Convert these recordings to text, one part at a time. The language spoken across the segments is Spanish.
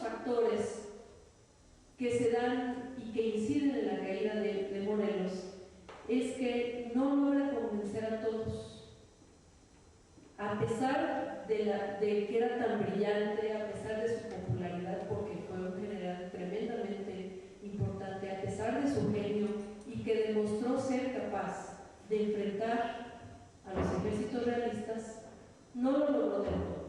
factores que se dan y que inciden en la caída de Morelos es que no logra convencer a todos, a pesar de que era tan brillante, a pesar de su popularidad, porque fue un general tremendamente importante, a pesar de su genio, y que demostró ser capaz de enfrentar a los ejércitos realistas, no lo logró del todo.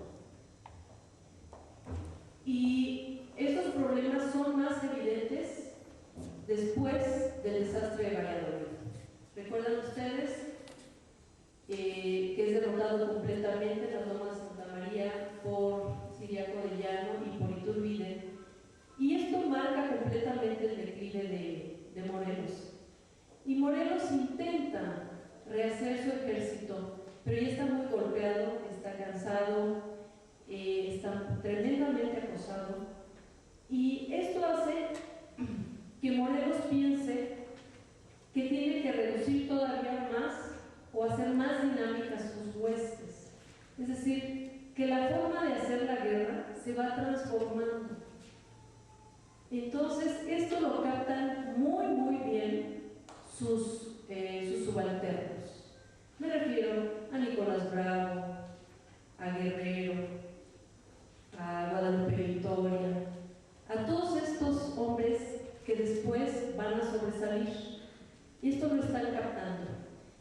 Y estos problemas son más evidentes después del desastre de Valladolid. ¿Recuerdan ustedes que es derrotado completamente en las lomas de Santa María por Ciriaco de Llano y por Iturbide? Y esto marca completamente el declive de Morelos. Y Morelos intenta rehacer su ejército, pero ya está muy golpeado, está cansado, está tremendamente acosado, y esto hace que Morelos piense que tiene que reducir todavía más o hacer más dinámicas sus huestes. Es decir, que la forma de hacer la guerra se va transformando. Entonces, esto lo captan muy, muy bien sus subalternos. Me refiero a Nicolás Bravo, a Guerrero, a Guadalupe Victoria, a todos estos hombres que después van a sobresalir. Y esto lo están captando.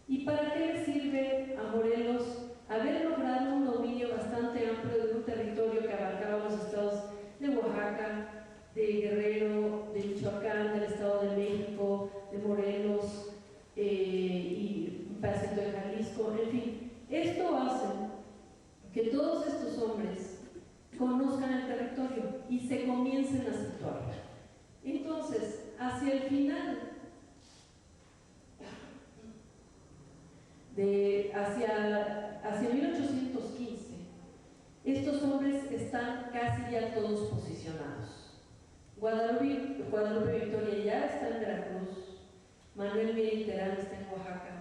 ¿Y para qué le sirve a Morelos haber logrado un dominio bastante amplio de un territorio que abarcaba los estados de Oaxaca, de Guerrero, de Michoacán, del Estado de México, de Morelos y un pedacito de Jalisco? En fin, esto hace que todos estos hombres conozcan el territorio y se comiencen a situar. Entonces, hacia el final, hacia 1815, estos hombres están casi ya todos posicionados. Guadalupe Victoria ya está en Veracruz, Manuel Mier Terán está en Oaxaca,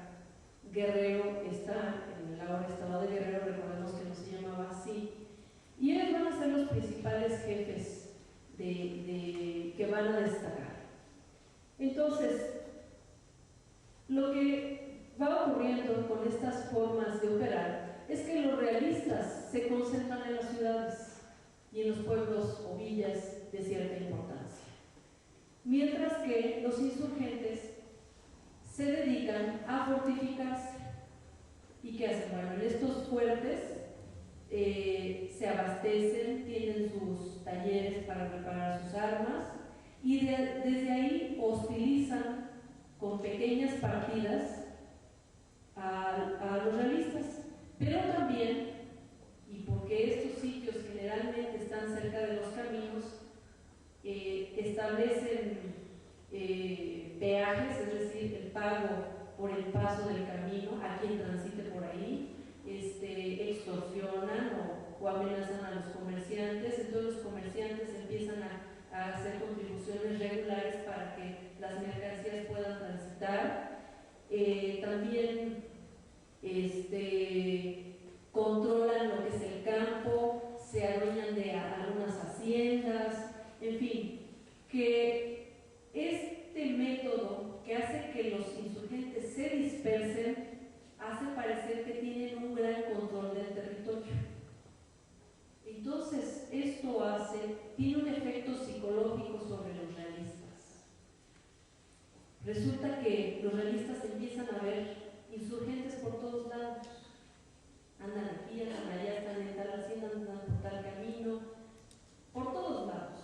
Guerrero está en el ahora estado de Guerrero, recordemos que no se llamaba así, y ellos van a ser los principales jefes que van a destacar. Entonces, lo que va ocurriendo con estas formas de operar es que los realistas se concentran en las ciudades y en los pueblos o villas de cierta importancia, mientras que los insurgentes se dedican a fortificarse. ¿Y qué hacen? Bueno, en estos fuertes se abastecen, tienen sus talleres para preparar sus armas y desde ahí hostilizan con pequeñas partidas a los realistas, pero también, y porque estos sitios generalmente están cerca de los caminos, establecen peajes, es decir, el pago por el paso del camino a quien transite por ahí, extorsionan o amenazan a los comerciantes. Entonces los comerciantes empiezan a hacer contribuciones regulares para que las mercancías puedan transitar. También controlan lo que es el campo, se adueñan de algunas haciendas, en fin, que este método que hace que los insurgentes se dispersen hace parecer que tienen un gran control del territorio. Entonces, esto tiene un efecto psicológico sobre los realistas. Resulta que los realistas empiezan a ver insurgentes por todos lados. Andan aquí, andan allá, están en tal hacienda, andan por tal camino, por todos lados.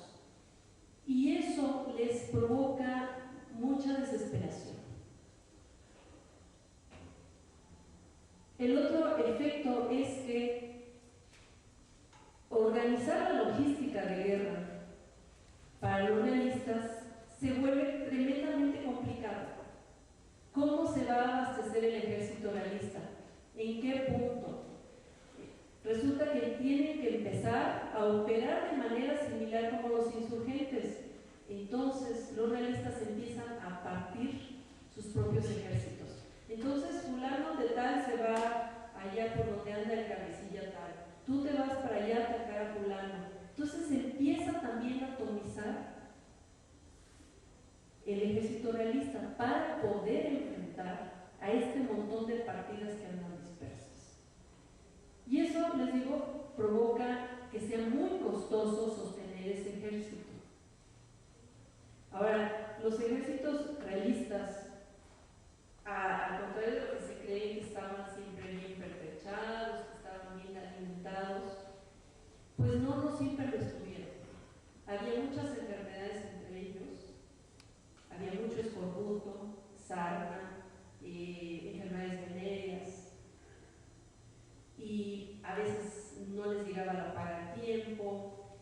Y eso les provoca mucha desesperación. El otro efecto es que organizar la logística de guerra para los realistas se vuelve tremendamente complicado. ¿Cómo se va a abastecer el ejército realista? ¿En qué punto? Resulta que tienen que empezar a operar de manera similar como los insurgentes. Entonces los realistas empiezan a partir sus propios ejércitos. Entonces fulano de tal se va allá por donde anda el cabecilla tal, tú te vas para allá a atacar a fulano. Entonces empieza también a el ejército realista para poder enfrentar a este montón de partidas que andan dispersas. Y eso, les digo, provoca que sea muy costoso sostener ese ejército. Ahora, los ejércitos realistas, al contrario de lo que se cree, que estaban siempre bien pertrechados, que estaban bien alimentados, pues no siempre lo estuvieron. Había muchas enfermedades entre ellos, había mucho escorbuto, sarna, enfermedades venéreas, y a veces no les llegaba la paga a tiempo,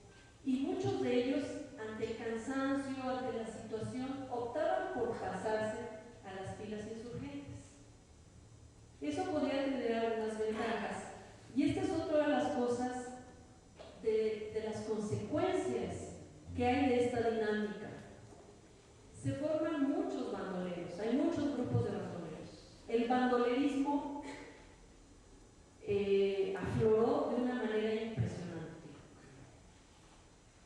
y muchos de ellos, ante el cansancio, ante la situación, optaban por pasarse a las filas insurgentes. Eso podría tener algunas ventajas, y esta es otra de las cosas, de las consecuencias que hay de esta dinámica. Se forman muchos bandoleros, hay muchos grupos de bandoleros. El bandolerismo afloró de una manera impresionante.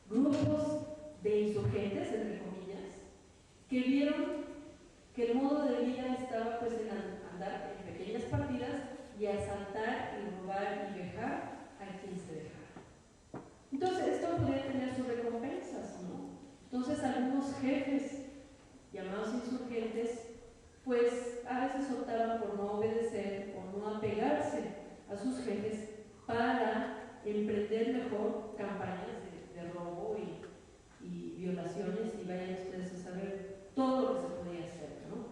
Grupos de insurgentes, entre comillas, que vieron que el modo de vida estaba pues en andar en pequeñas partidas y asaltar y robar y vejar a quien se dejara. Entonces esto podría tener sus recompensas, ¿no? Entonces algunos jefes llamados insurgentes pues a veces optaban por no obedecer o no apegarse a sus jefes para emprender mejor campañas de robo y violaciones, y vayan ustedes a saber todo lo que se podía hacer, ¿no?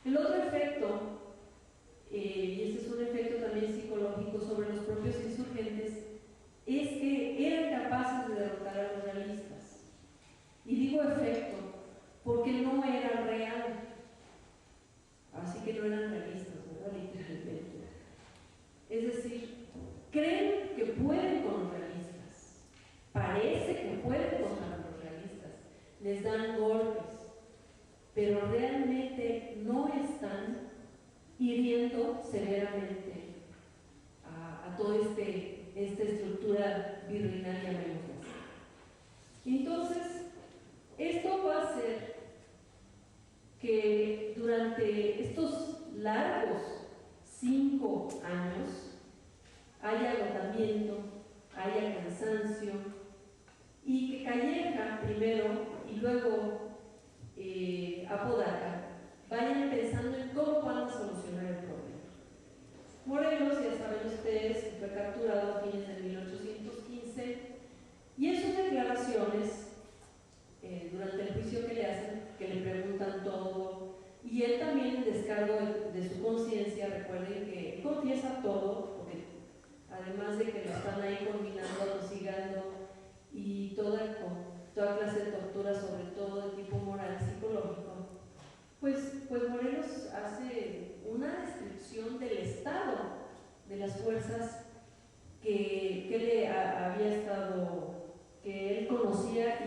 El otro efecto, y este es un efecto también psicológico sobre los propios insurgentes, es que eran capaces de derrotar a los realistas. Y digo efecto porque no era real, así que no eran realistas, ¿verdad? Literalmente. Es decir, creen que pueden con los realistas, parece que pueden contra los realistas, les dan golpes, pero realmente no están hiriendo severamente a toda esta estructura virreinal, llamémosla así. Entonces, esto va a hacer que durante estos largos 5 años haya agotamiento, haya cansancio, y que Calleja primero y luego Apodaca vayan pensando en cómo van a solucionar el problema. Morelos, ya saben ustedes, fue capturado a fines de 1815, y en sus declaraciones, durante el juicio que le hacen, que le preguntan todo, y él también en descargo de su conciencia, recuerden que él confiesa todo, porque además de que lo están ahí combinando, atosigando, y toda clase de tortura, sobre todo de tipo moral, psicológico, pues Morelos hace una descripción del estado de las fuerzas que le había estado, que él conocía